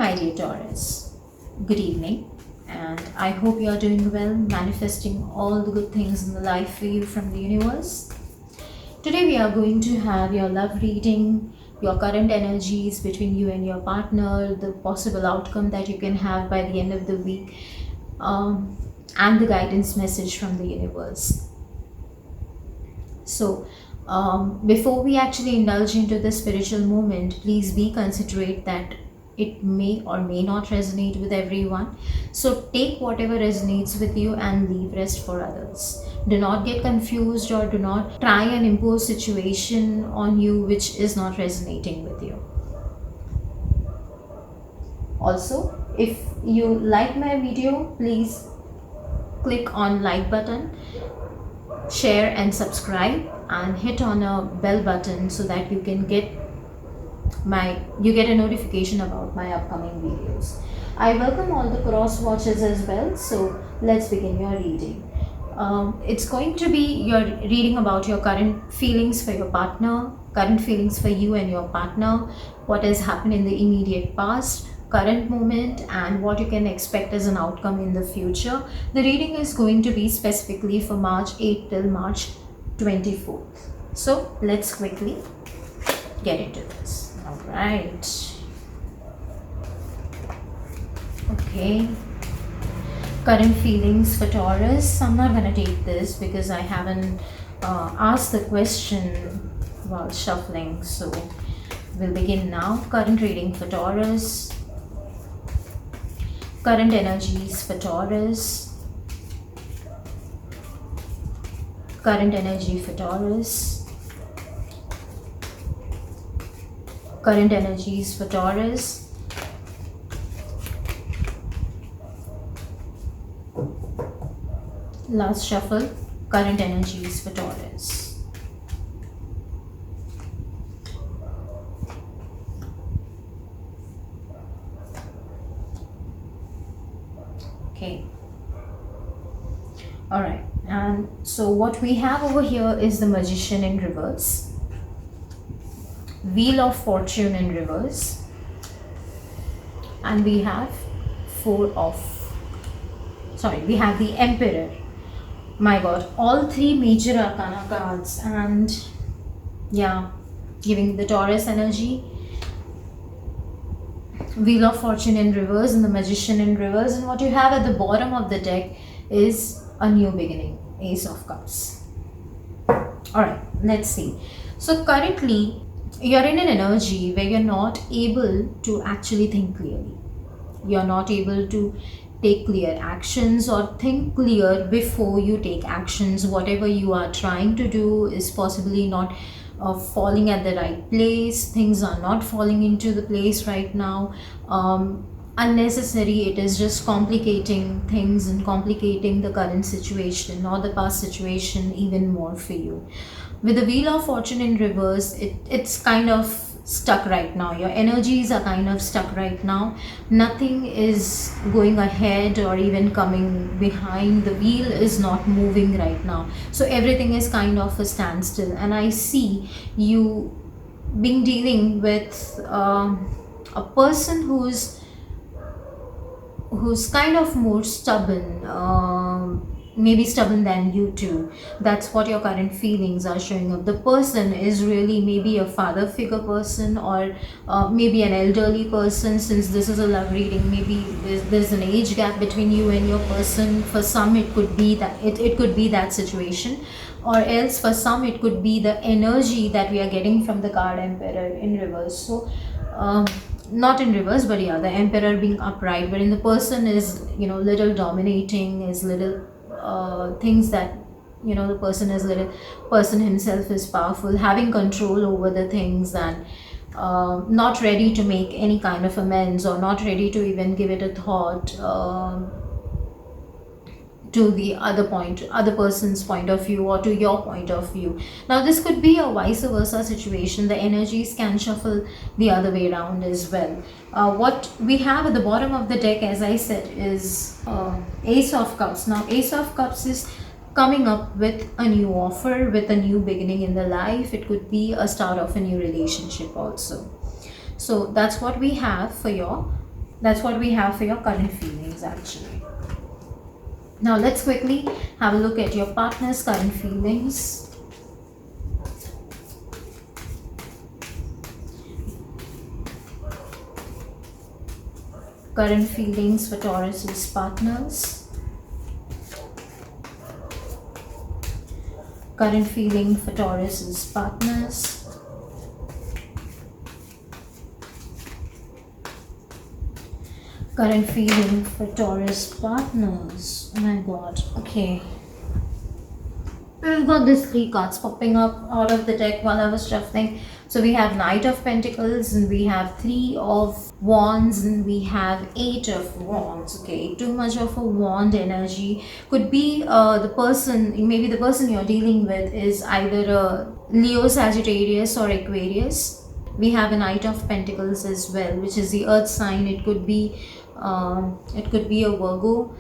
my dear Taurus. Good evening, and I hope you are doing well, manifesting all the good things in the life for you from the universe. Today, we are going to have your love reading, your current energies between you and your partner, the possible outcome that you can have by the end of the week, and the guidance message from the universe. So, before we actually indulge into the spiritual moment, please be considerate that it may or may not resonate with everyone. So take whatever resonates with you and leave rest for others. Do not get confused or do not try and impose situation on you which is not resonating with you. Also, if you like my video, please click on like button, share and subscribe, and hit on a bell button so that you can get a notification about my upcoming videos. I welcome all the cross watchers as well. So let's begin your reading. It's going to be your reading about your current feelings for your partner, current feelings for you and your partner, what has happened in the immediate past, current moment, and what you can expect as an outcome in the future. The reading is going to be specifically for March 8th till March 24th. So let's quickly get into this. All right. Okay. Current feelings for Taurus. I'm not going to take this because I haven't asked the question while shuffling. So we'll begin now. Current reading for Taurus. Current energies for Taurus. Current energy for Taurus. Current energies for Taurus. Last shuffle, current energies for Taurus. Okay. All right. And so what we have over here is the Magician in reverse. Wheel of Fortune in reverse, and we have we have the Emperor. My god, all three major arcana cards, and yeah, giving the Taurus energy. Wheel of Fortune in reverse and the Magician in reverse, and what you have at the bottom of the deck is a new beginning, Ace of Cups. Alright, let's see. So currently you're in an energy where you're not able to actually think clearly. You're not able to take clear actions or think clear before you take actions. Whatever you are trying to do is possibly not falling at the right place. Things are not falling into the place right now. Unnecessary, it is just complicating things and complicating the current situation or the past situation even more for you. With the Wheel of Fortune in reverse, it's kind of stuck right now. Your energies are kind of stuck right now. Nothing is going ahead or even coming behind. The wheel is not moving right now. So everything is kind of a standstill. And I see you being dealing with a person who's kind of more stubborn, maybe stubborn than you two. That's what your current feelings are showing up. The person is really maybe a father figure person, or maybe an elderly person. Since this is a love reading, maybe there's an age gap between you and your person. For some it could be that it could be that situation, or else for some it could be the energy that we are getting from the card Emperor in reverse. So not in reverse, but yeah, the Emperor being upright, wherein the person is little dominating, is little things that the person himself is powerful, having control over the things, and not ready to make any kind of amends, or not ready to even give it a thought to the other person's point of view, or to your point of view. Now this could be a vice versa situation. The energies can shuffle the other way around as well. What we have at the bottom of the deck, as I said, is Ace of Cups. Now Ace of Cups is coming up with a new offer, with a new beginning in the life. It could be a start of a new relationship also. So that's what we have for your That's what we have for your current feelings actually. Now let's quickly have a look at your partner's current feelings. Current feelings for Taurus's partners. Current feeling for Taurus's partners. Current feeling for Taurus partners. Oh my god. Okay. We've got these three cards popping up out of the deck while I was shuffling. So we have Knight of Pentacles, and we have Three of Wands, and we have Eight of Wands. Okay, too much of a wand energy. Could be the person, maybe the person you're dealing with is either a Leo, Sagittarius or Aquarius. We have a Knight of Pentacles as well, which is the earth sign. It could be a Virgo.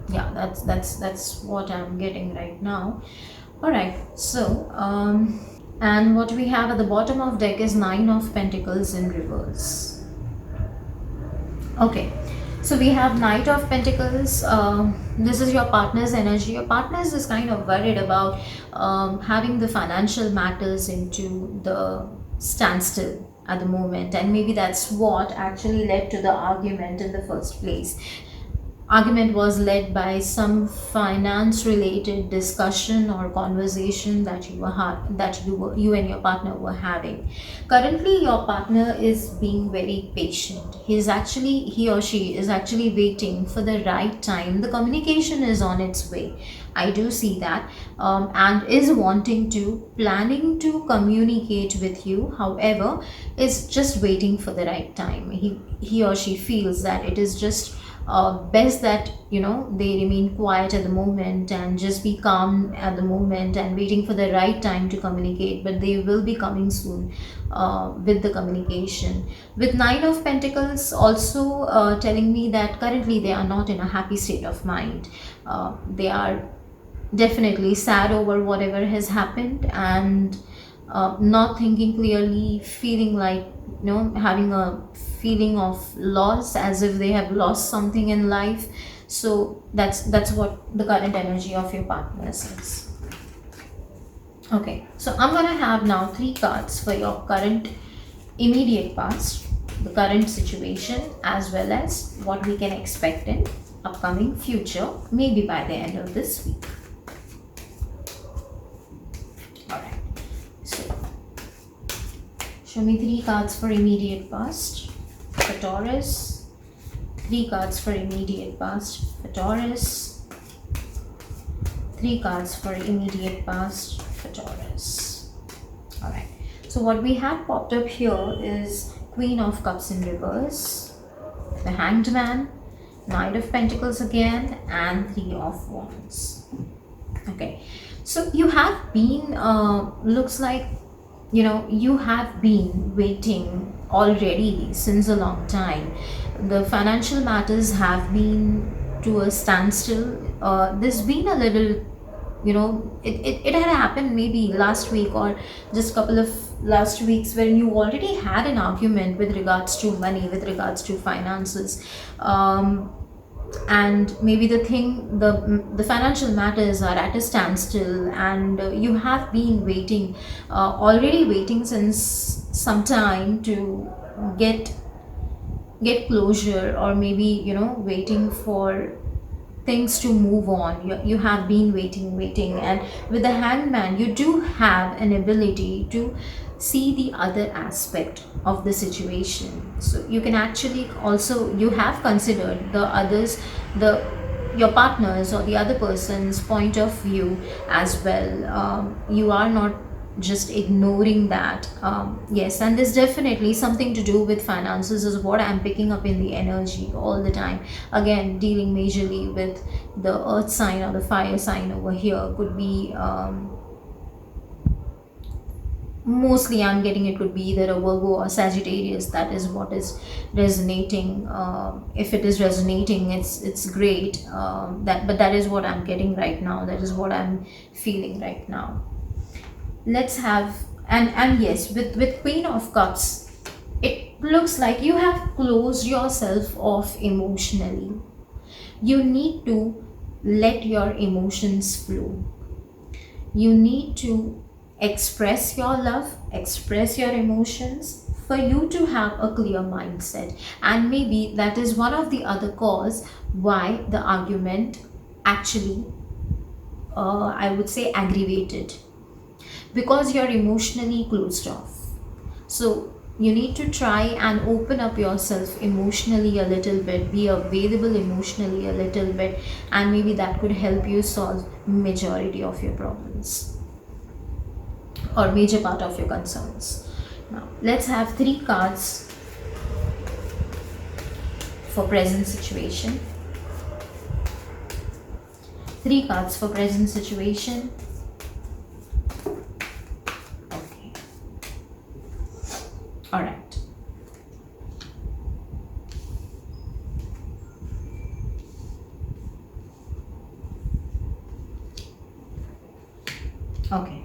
Yeah, that's what I'm getting right now. All right, so and what we have at the bottom of deck is Nine of Pentacles in reverse. Okay, so we have Knight of Pentacles. This is your partner's energy. Your partner is kind of worried about having the financial matters into the standstill at the moment, and maybe that's what actually led to the argument in the first place. Argument was led by some finance related discussion or conversation that you and your partner were having. Currently your partner is being very patient. He or she is actually waiting for the right time. The communication is on its way, I do see that, and is planning to communicate with you. However, is just waiting for the right time. He or she feels that it is just best that they remain quiet at the moment and just be calm at the moment and waiting for the right time to communicate, but they will be coming soon with the communication. With Nine of Pentacles also telling me that currently they are not in a happy state of mind. They are definitely sad over whatever has happened, and not thinking clearly, feeling like having a feeling of loss, as if they have lost something in life. So that's what the current energy of your partner says. Okay, so I'm gonna have now three cards for your current immediate past, the current situation, as well as what we can expect in upcoming future, maybe by the end of this week. Alright, so show me three cards for immediate past for Taurus. Three cards for immediate past for Taurus. Three cards for immediate past for Taurus. Alright, so what we have popped up here is Queen of Cups in reverse, the Hanged Man, Knight of Pentacles again, and Three of Wands. Okay, so you have been looks like you have been waiting already since a long time. The financial matters have been to a standstill. There's been a little, it had happened maybe last week or just a couple of last weeks, when you already had an argument with regards to money, with regards to finances, and maybe the financial matters are at a standstill, and you have been waiting, already waiting since some time to get closure, or maybe waiting for things to move on. You have been waiting, and with the Hanged Man, you do have an ability to see the other aspect of the situation. So you can actually also, you have considered your partners or the other person's point of view as well. You are not just ignoring that. Yes, and there's definitely something to do with finances is what I'm picking up in the energy all the time. Again, dealing majorly with the earth sign or the fire sign over here. Could be mostly I'm getting it could be either a Virgo or Sagittarius. That is what is resonating. If it is resonating, it's great. But that is what I'm getting right now. That is what I'm feeling right now. Let's have, and yes, with Queen of Cups, It looks like you have closed yourself off emotionally. You need to let your emotions flow. You need to express your love, express your emotions for you to have a clear mindset. And maybe that is one of the other cause why the argument actually, I would say, aggravated, because you're emotionally closed off. So you need to try and open up yourself emotionally a little bit, be available emotionally a little bit, and maybe that could help you solve majority of your problems or major part of your concerns. Now let's have three cards for present situation. Three cards for present situation. Okay. All right. Okay.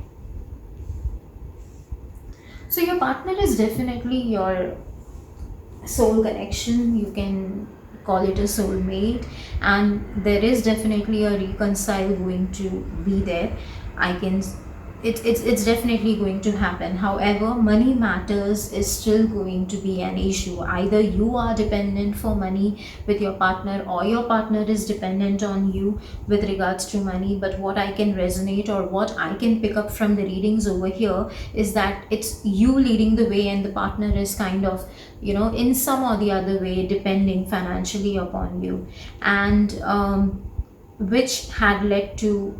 So your partner is definitely your soul connection. You can call it a soulmate, and there is definitely a reconcile going to be there. I can, it's definitely going to happen. However, money matters is still going to be an issue. Either you are dependent for money with your partner, or your partner is dependent on you with regards to money. But what I can resonate, or what I can pick up from the readings over here, is that it's you leading the way and the partner is kind of, in some or the other way depending financially upon you. And which had led to,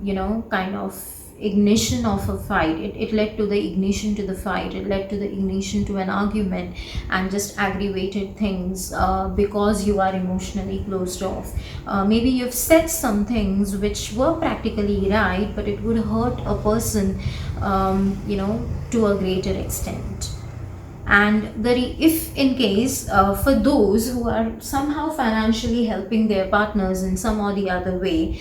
kind of ignition of a fight. It led to the ignition to the fight. It led to the ignition to an argument, and just aggravated things, because you are emotionally closed off. Maybe you've said some things which were practically right, but it would hurt a person, to a greater extent. And if in case, for those who are somehow financially helping their partners in some or the other way,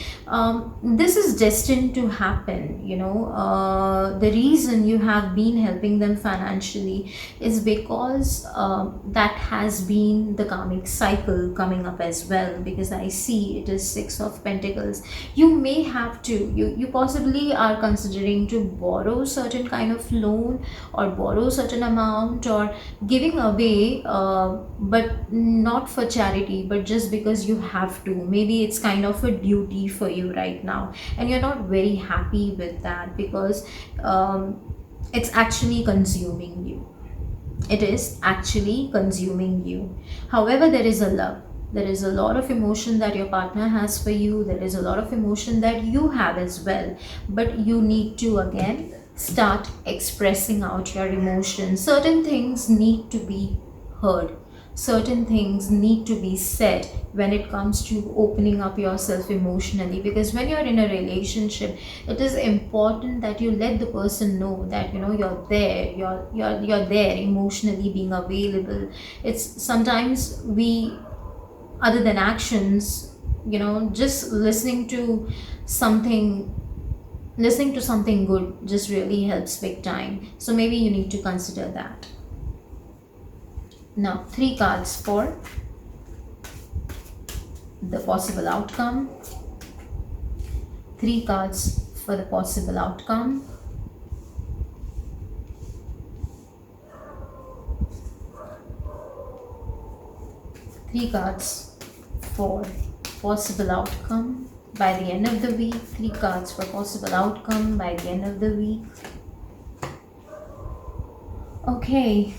this is destined to happen. The reason you have been helping them financially is because that has been the karmic cycle coming up as well, because I see it is Six of Pentacles. You may have to, you possibly are considering to borrow certain kind of loan, or borrow certain amount, or giving away, but not for charity, but just because you have to. Maybe it's kind of a duty for you right now, and you're not very happy with that, because it's actually consuming you. It is actually consuming you. However, there is a love. There is a lot of emotion that your partner has for you. There is a lot of emotion that you have as well. But you need to again start expressing out your emotions. Certain things need to be heard. Certain things need to be said when it comes to opening up yourself emotionally, because when you're in a relationship, it is important that you let the person know that you're there, you're there emotionally, being available. It's sometimes we, other than actions, just something listening to something good just really helps big time. So maybe you need to consider that. Now, three cards for the possible outcome. Three cards for the possible outcome. Three cards for possible outcome by the end of the week. Three cards for possible outcome by the end of the week. Okay,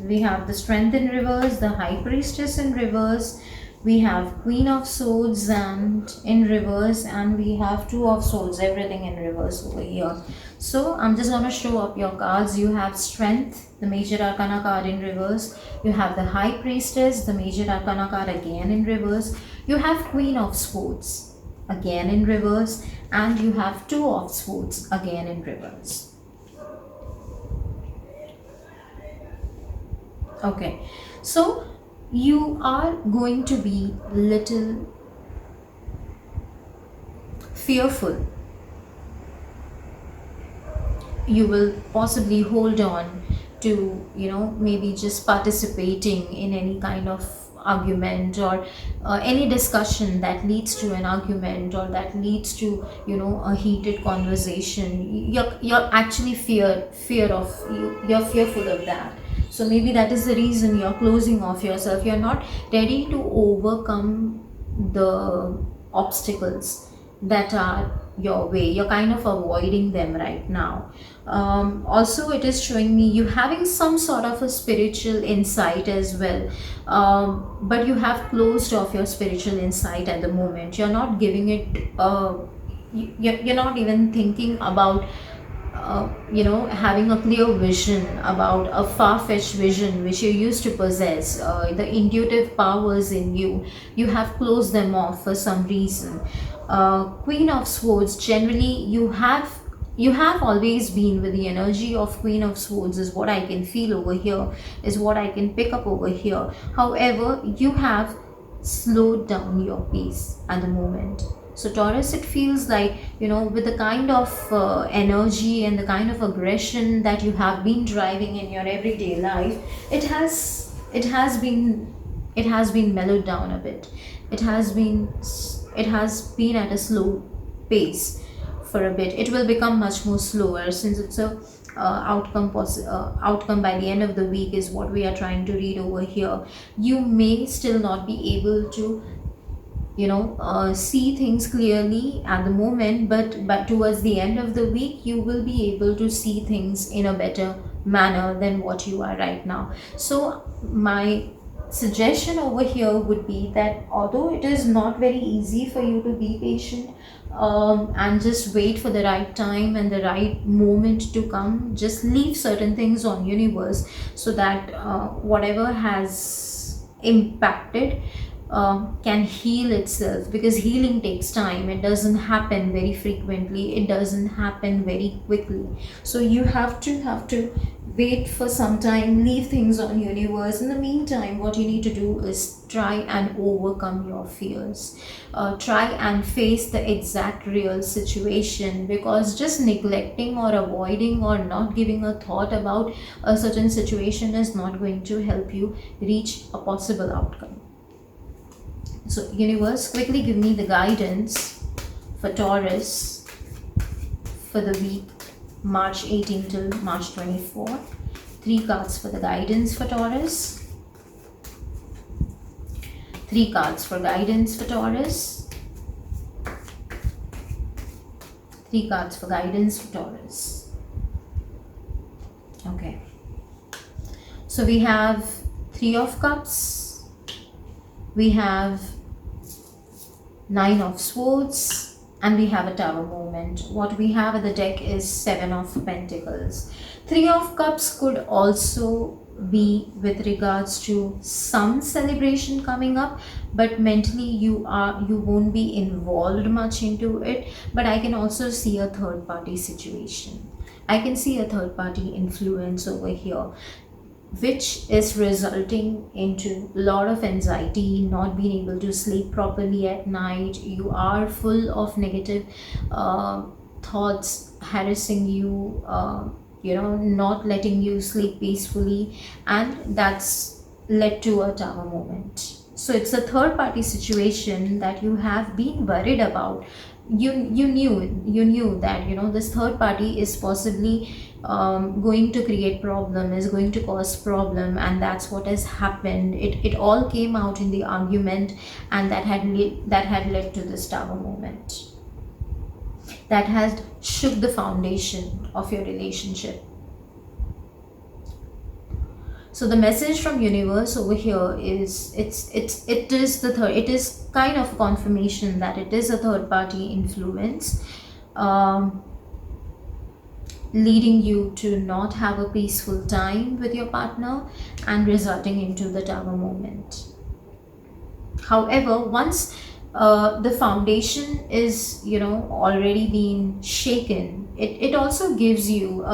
we have the Strength in reverse, the High Priestess in reverse, we have Queen of Swords and in reverse, and we have Two of Swords, everything in reverse over here. So I'm just going to show up your cards. You have Strength, the Major Arcana card in reverse. You have the High Priestess, the Major Arcana card again in reverse. You have Queen of Swords again in reverse, and you have Two of Swords again in reverse. Okay, so you are going to be little fearful. You will possibly hold on to, maybe just participating in any kind of argument, or any discussion that leads to an argument, or that leads to, a heated conversation. You're actually you're fearful of that. So maybe that is the reason you're closing off yourself. You're not ready to overcome the obstacles that are your way. You're kind of avoiding them right now. Also, it is showing me you having some sort of a spiritual insight as well, but you have closed off your spiritual insight at the moment. You're not giving it, you're not even thinking about, having a clear vision, about a far-fetched vision which you used to possess. The intuitive powers in you, you have closed them off for some reason. Queen of Swords, generally you have always been with the energy of Queen of Swords, is what I can feel over here, is what I can pick up over here. However, you have slowed down your pace at the moment. So Taurus, it feels like, with the kind of energy and the kind of aggression that you have been driving in your everyday life, it has been mellowed down a bit. It has been at a slow pace for a bit. It will become much more slower, since it's a outcome by the end of the week is what we are trying to read over here. You may still not be able to, see things clearly at the moment, but towards the end of the week you will be able to see things in a better manner than what you are right now. So my suggestion over here would be that, although it is not very easy for you to be patient, and just wait for the right time and the right moment to come, just leave certain things on universe, so that whatever has impacted can heal itself, because healing takes time. It doesn't happen very frequently, it doesn't happen very quickly. So you have to wait for some time, leave things on universe. In the meantime, what you need to do is try and overcome your fears. Try and face the exact real situation, because just neglecting or avoiding or not giving a thought about a certain situation is not going to help you reach a possible outcome. So universe, quickly give me the guidance for Taurus for the week March 18 till March 24. 3 cards for the guidance for Taurus. 3 cards for guidance for Taurus. 3 cards for guidance for Taurus. Okay. So we have 3 of Cups. We have 9 of Swords, and we have a Tower movement. What we have at the deck is 7 of Pentacles. 3 of Cups could also be with regards to some celebration coming up, but mentally you won't be involved much into it. But I can also see a third party situation. I can see a third party influence over here, which is resulting into a lot of anxiety, not being able to sleep properly at night. You are full of negative thoughts harassing you, not letting you sleep peacefully, and that's led to a Tower moment. So it's a third party situation that you have been worried about. You knew that this third party is possibly going to create problem, is going to cause problem, and that's what has happened. It all came out in the argument, and that had led to this Tower moment that has shook the foundation of your relationship. So the message from universe over here is it is kind of confirmation that it is a third party influence, leading you to not have a peaceful time with your partner and resulting into the Tower moment. However, once the foundation is already been shaken, it also gives you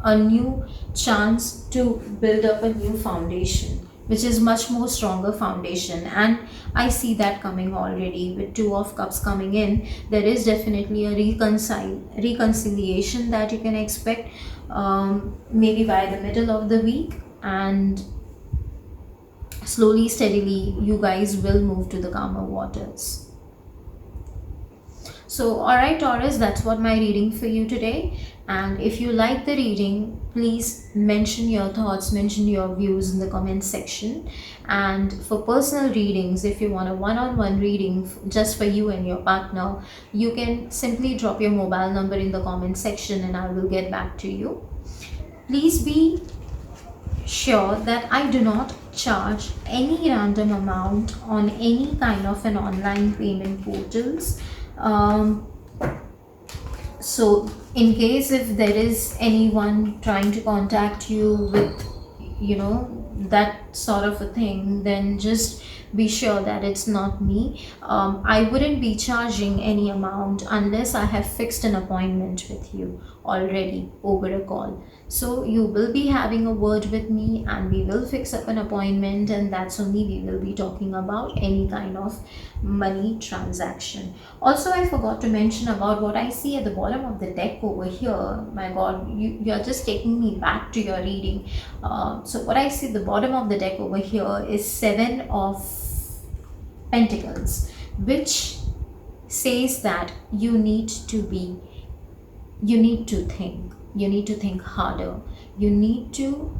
a new chance to build up a new foundation, which is much more stronger foundation. And I see that coming already with Two of Cups coming in. There is definitely a reconciliation that you can expect, maybe by the middle of the week, and slowly steadily you guys will move to the calmer waters. So alright Taurus, that's what my reading for you today. And if you like the reading, please mention your thoughts, mention your views in the comment section. And for personal readings, if you want a one-on-one reading just for you and your partner, you can simply drop your mobile number in the comment section and I will get back to you. Please be sure that I do not charge any random amount on any kind of an online payment portals. So in case if there is anyone trying to contact you with, that sort of a thing, then just be sure that it's not me. I wouldn't be charging any amount unless I have fixed an appointment with you already over a call. So you will be having a word with me and we will fix up an appointment, and that's only we will be talking about any kind of money transaction. Also, I forgot to mention about what I see at the bottom of the deck over here. My god, you're just taking me back to your reading. So what I see at the bottom of the deck over here is Seven of Pentacles, which says that you need to think harder. You need to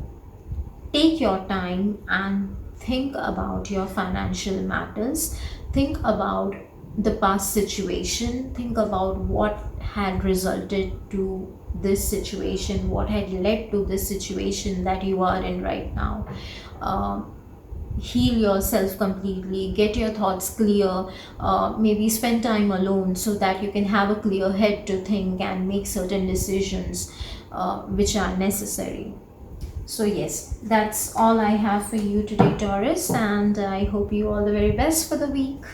take your time and think about your financial matters. Think about the past situation. Think about what had resulted to this situation, what had led to this situation that you are in right now. Heal yourself completely, get your thoughts clear, maybe spend time alone so that you can have a clear head to think and make certain decisions which are necessary. So yes, that's all I have for you today, Taurus, and I hope you all the very best for the week.